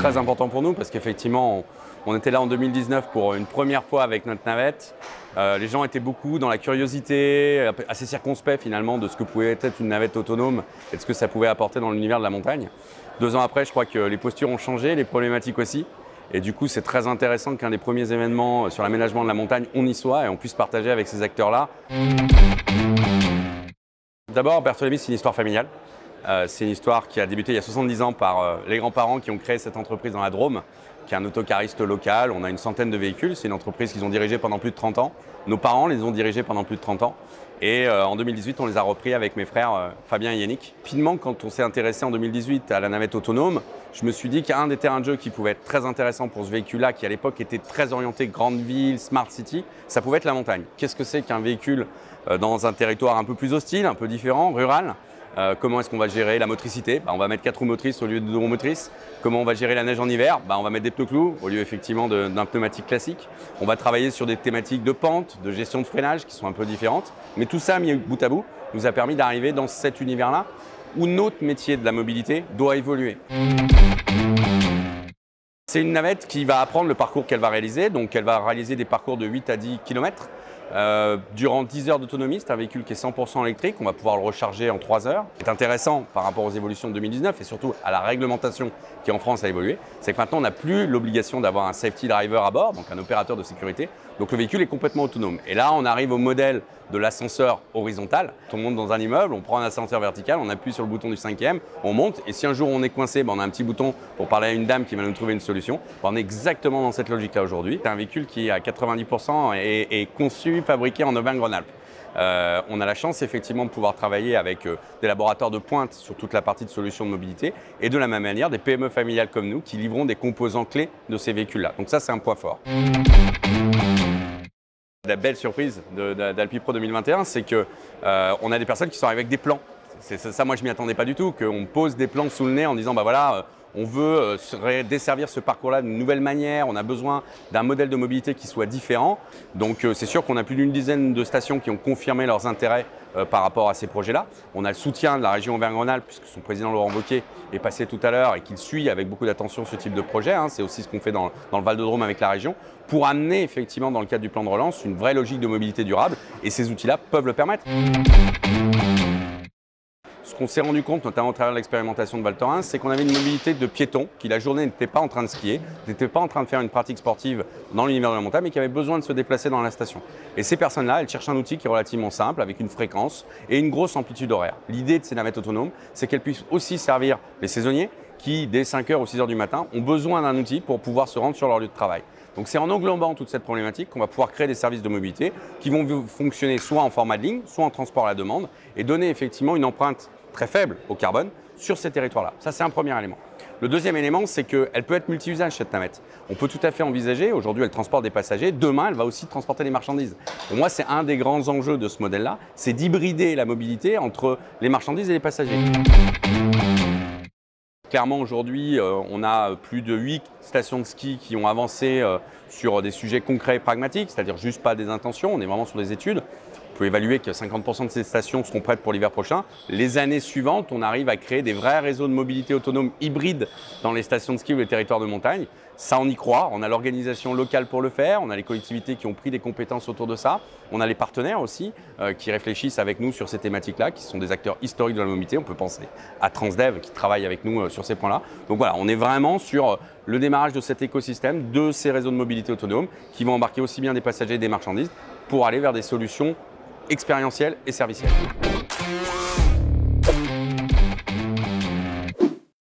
très important pour nous parce qu'effectivement, on était là en 2019 pour une première fois avec notre navette. Les gens étaient beaucoup dans la curiosité, assez circonspect finalement de ce que pouvait être une navette autonome et de ce que ça pouvait apporter dans l'univers de la montagne. 2 ans après, je crois que les postures ont changé, les problématiques aussi. Et du coup, c'est très intéressant qu'un des premiers événements sur l'aménagement de la montagne, on y soit et on puisse partager avec ces acteurs-là. D'abord, Bertholami, c'est une histoire familiale. C'est une histoire qui a débuté il y a 70 ans par les grands-parents qui ont créé cette entreprise dans la Drôme, qui est un autocariste local. On a une centaine de véhicules. C'est une entreprise qu'ils ont dirigée pendant plus de 30 ans. Nos parents les ont dirigés pendant plus de 30 ans. Et en 2018, on les a repris avec mes frères Fabien et Yannick. Rapidement, quand on s'est intéressé en 2018 à la navette autonome, je me suis dit qu'un des terrains de jeu qui pouvait être très intéressant pour ce véhicule-là, qui à l'époque était très orienté grande ville, smart city, ça pouvait être la montagne. Qu'est-ce que c'est qu'un véhicule dans un territoire un peu plus hostile, un peu différent, rural? Comment est-ce qu'on va gérer la motricité? On va mettre 4 roues motrices au lieu de 2 roues motrices. Comment on va gérer la neige en hiver? On va mettre des pneus clous au lieu effectivement d'un pneumatique classique. On va travailler sur des thématiques de pente, de gestion de freinage qui sont un peu différentes. Mais tout ça mis bout à bout nous a permis d'arriver dans cet univers-là où notre métier de la mobilité doit évoluer. C'est une navette qui va apprendre le parcours qu'elle va réaliser. Donc elle va réaliser des parcours de 8 à 10 km. Durant 10 heures d'autonomie, c'est un véhicule qui est 100% électrique, on va pouvoir le recharger en 3 heures. Ce qui est intéressant par rapport aux évolutions de 2019 et surtout à la réglementation qui en France a évolué, c'est que maintenant on n'a plus l'obligation d'avoir un safety driver à bord, donc un opérateur de sécurité. Donc le véhicule est complètement autonome. Et là, on arrive au modèle de l'ascenseur horizontal. On monte dans un immeuble, on prend un ascenseur vertical, on appuie sur le bouton du 5e, on monte. Et si un jour on est coincé, on a un petit bouton pour parler à une dame qui va nous trouver une solution. On est exactement dans cette logique-là aujourd'hui. C'est un véhicule qui, à 90%, est conçu, fabriqué en Auvergne-Rhône-Alpes. On a la chance effectivement de pouvoir travailler avec des laboratoires de pointe sur toute la partie de solutions de mobilité et de la même manière des PME familiales comme nous qui livront des composants clés de ces véhicules-là. Donc ça, c'est un point fort. La belle surprise d'Alpi Pro 2021, c'est qu'on a des personnes qui sont arrivées avec des plans. Ça, moi, je ne m'y attendais pas du tout, qu'on pose des plans sous le nez en disant, voilà, on veut desservir ce parcours-là d'une nouvelle manière, on a besoin d'un modèle de mobilité qui soit différent. Donc c'est sûr qu'on a plus d'une dizaine de stations qui ont confirmé leurs intérêts par rapport à ces projets-là. On a le soutien de la région Auvergne-Rhône-Alpes, puisque son président Laurent Wauquiez est passé tout à l'heure et qu'il suit avec beaucoup d'attention ce type de projet. C'est aussi ce qu'on fait dans le Val-de-Drôme avec la région, pour amener effectivement dans le cadre du plan de relance une vraie logique de mobilité durable, et ces outils-là peuvent le permettre. Ce qu'on s'est rendu compte, notamment au travers de l'expérimentation de Val Thorens, c'est qu'on avait une mobilité de piétons qui, la journée, n'était pas en train de skier, n'était pas en train de faire une pratique sportive dans l'univers de la montagne, mais qui avait besoin de se déplacer dans la station. Et ces personnes-là, elles cherchent un outil qui est relativement simple, avec une fréquence et une grosse amplitude horaire. L'idée de ces navettes autonomes, c'est qu'elles puissent aussi servir les saisonniers qui, dès 5 h ou 6 h du matin, ont besoin d'un outil pour pouvoir se rendre sur leur lieu de travail. Donc c'est en englobant toute cette problématique qu'on va pouvoir créer des services de mobilité qui vont fonctionner soit en format de ligne, soit en transport à la demande, et donner effectivement une empreinte très faible au carbone sur ces territoires-là. Ça, c'est un premier élément. Le deuxième élément, c'est qu'elle peut être multi-usage, cette navette. On peut tout à fait envisager, aujourd'hui elle transporte des passagers, demain elle va aussi transporter des marchandises. Pour moi, c'est un des grands enjeux de ce modèle-là, c'est d'hybrider la mobilité entre les marchandises et les passagers. Clairement, aujourd'hui, on a plus de 8 stations de ski qui ont avancé sur des sujets concrets et pragmatiques, c'est-à-dire juste pas des intentions, on est vraiment sur des études. On peut évaluer que 50% de ces stations seront prêtes pour l'hiver prochain. Les années suivantes, on arrive à créer des vrais réseaux de mobilité autonome hybrides dans les stations de ski ou les territoires de montagne. Ça, on y croit. On a l'organisation locale pour le faire. On a les collectivités qui ont pris des compétences autour de ça. On a les partenaires aussi qui réfléchissent avec nous sur ces thématiques-là, qui sont des acteurs historiques de la mobilité. On peut penser à Transdev qui travaille avec nous sur ces points-là. Donc voilà, on est vraiment sur le démarrage de cet écosystème, de ces réseaux de mobilité autonome qui vont embarquer aussi bien des passagers et des marchandises pour aller vers des solutions expérientielles et servicielles.